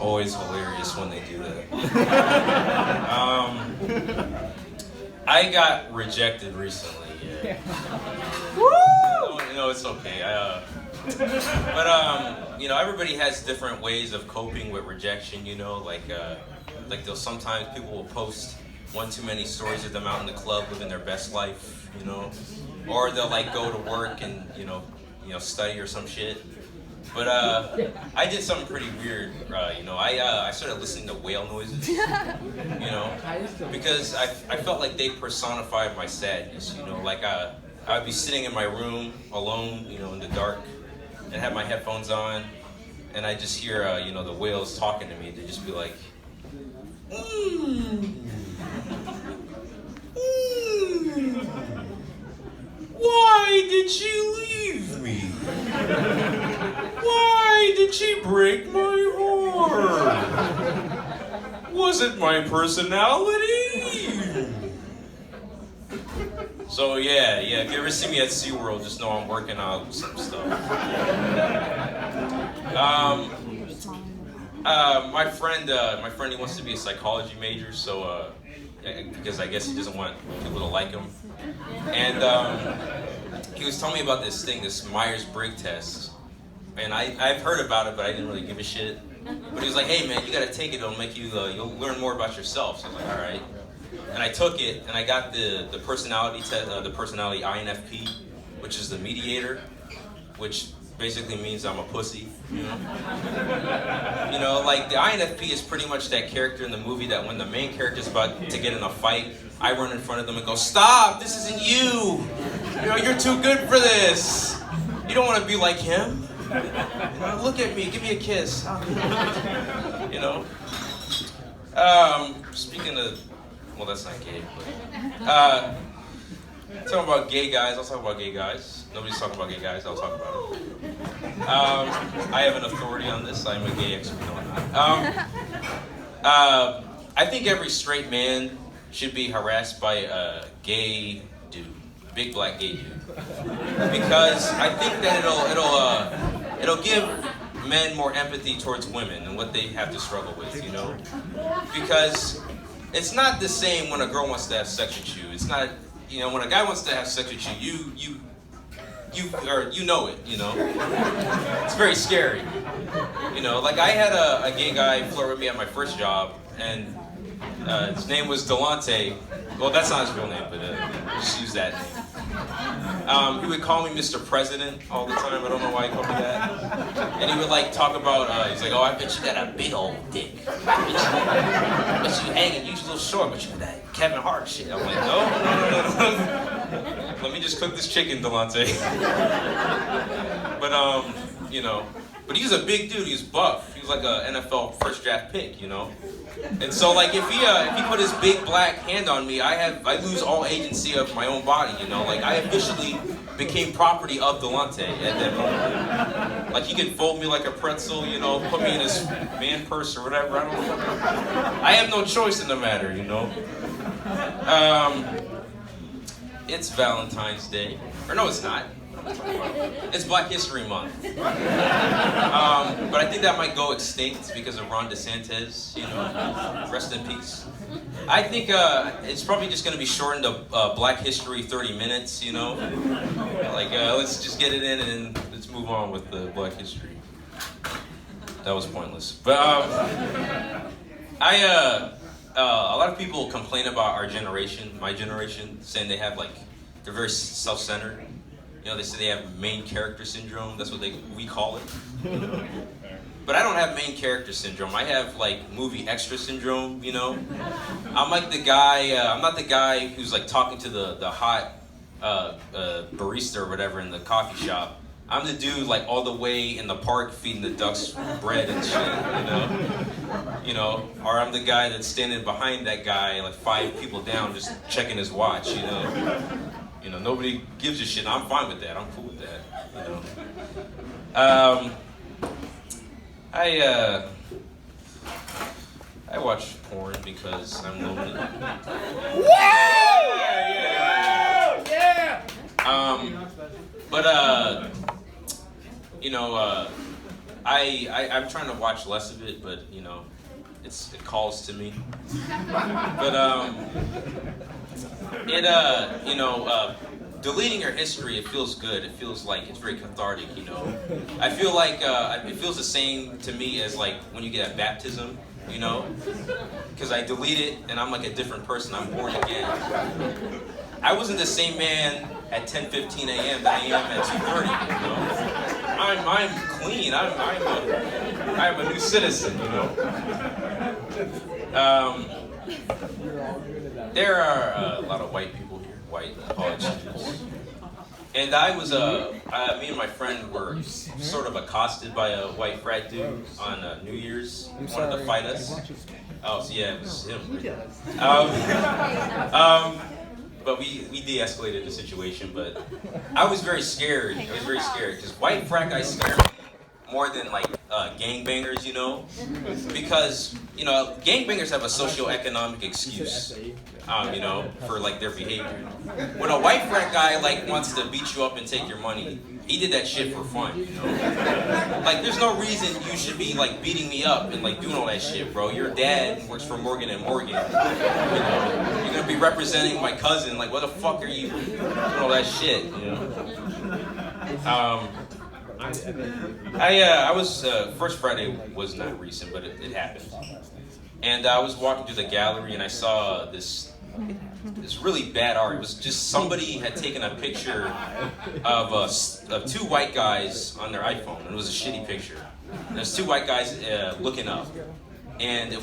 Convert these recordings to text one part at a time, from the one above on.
always hilarious when they do that. I got rejected recently. Yeah. Woo! It's okay. But everybody has different ways of coping with rejection. Like sometimes people will post one too many stories of them out in the club living their best life, or they'll like go to work and study or some shit. But I did something pretty weird. I started listening to whale noises. Because I felt like they personified my sadness. Like I'd be sitting in my room alone, in the dark, and have my headphones on, and I just hear the whales talking to me. They'd just be like, why did she leave me? Why did she break my heart? Was it my personality? So yeah, if you ever see me at SeaWorld, just know I'm working on some stuff. My friend, he wants to be a psychology major, so because I guess he doesn't want people to like him. And he was telling me about this Myers-Briggs test. And I've heard about it, but I didn't really give a shit. But he was like, hey man, you gotta take it, it'll make you, you'll learn more about yourself. So I was like, all right. And I took it, and I got the personality test, the personality INFP, which is the mediator, which basically means I'm a pussy, like the INFP is pretty much that character in the movie that when the main character's about to get in a fight, I run in front of them and go, stop, this isn't you. You're too good for this. You don't want to be like him. Look at me, give me a kiss. Speaking of, well, that's not gay, but talking about gay guys, I'll talk about gay guys. Nobody's talking about gay guys, I'll talk about it. I have an authority on this, I'm a gay expert on that. I think every straight man should be harassed by a gay dude, big black gay dude. Because I think that it'll give men more empathy towards women and what they have to struggle with, Because it's not the same when a girl wants to have sex with you. It's not, when a guy wants to have sex with you, you know it. It's very scary. Like I had a gay guy flirt with me at my first job, and his name was Delante. Well, that's not his real name, but just use that name. He would call me Mr. President all the time. I don't know why he called me that. And he would talk about, he's like, oh, I bet you got a big old dick. I bet you hanging, you a little short, but you got that Kevin Hart shit. I'm like, no. Let me just cook this chicken, Delante. But, but he was a big dude, he was buff. He was like a NFL first draft pick, And so if he put his big black hand on me, I lose all agency of my own body, I officially became property of Delante at that moment. He could fold me like a pretzel, put me in his man purse or whatever, I have no choice in the matter, It's Valentine's Day. Or no, it's not. It's Black History Month. But I think that might go extinct because of Ron DeSantis, rest in peace. I think it's probably just going to be shortened to Black History 30 minutes, let's just get it in and let's move on with the Black History. That was pointless. But a lot of people complain about our generation, my generation, saying they have they're very self-centered. They say they have main character syndrome. That's what we call it. But I don't have main character syndrome. I have movie extra syndrome. I'm like the guy. I'm not the guy who's talking to the hot barista or whatever in the coffee shop. I'm the dude all the way in the park feeding the ducks bread and shit. Or I'm the guy that's standing behind that guy 5 people down just checking his watch. Nobody gives a shit. I'm fine with that. I'm cool with that. I watch porn because I'm lonely. Yeah. I'm trying to watch less of it, but you know, it calls to me. But deleting your history, it feels good. It feels like it's very cathartic, you know. I feel like it feels the same to me as like when you get a baptism, you know, because I delete it and I'm like a different person. I'm born again. I wasn't the same man at 10:15 a.m. that I am at 2:30. You know, I'm clean. I'm a new citizen. You know. There are a lot of white people here, white college students. And me and my friend were sort of accosted by a white frat dude on New Year's. He wanted to fight us. Oh, so yeah, it was him. But we de-escalated the situation. But I was very scared. I was very scared because white frat guys scare me more than like gangbangers, you know, because you know gangbangers have a socioeconomic excuse, you know, for like their behavior. When a white frat guy like wants to beat you up and take your money, he did that shit for fun, you know. Like there's no reason you should be like beating me up and like doing all that shit, bro. Your dad works for Morgan and Morgan. You know, you're gonna be representing my cousin. Like what the fuck are you doing all that shit, you know? I was First Friday was not recent, but it happened. And I was walking through the gallery and I saw this really bad art. It was just somebody had taken a picture of two white guys on their iPhone, and it was a shitty picture. And there's two white guys looking up, and the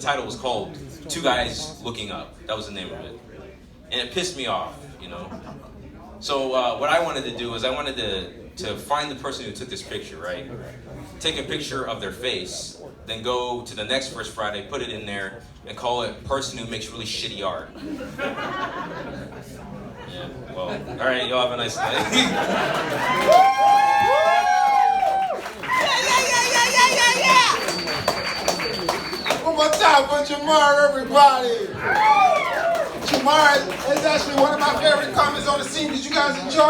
title was called "Two Guys Looking Up." That was the name of it, and it pissed me off, you know. So what I wanted to do is I wanted to find the person who took this picture, right? Take a picture of their face, then go to the next First Friday, put it in there, and call it "Person Who Makes Really Shitty Art." Yeah, well, all right, y'all have a nice night. One more time for Jamar, everybody. Jamar is actually one of my favorite comments on the scene. Did you guys enjoy?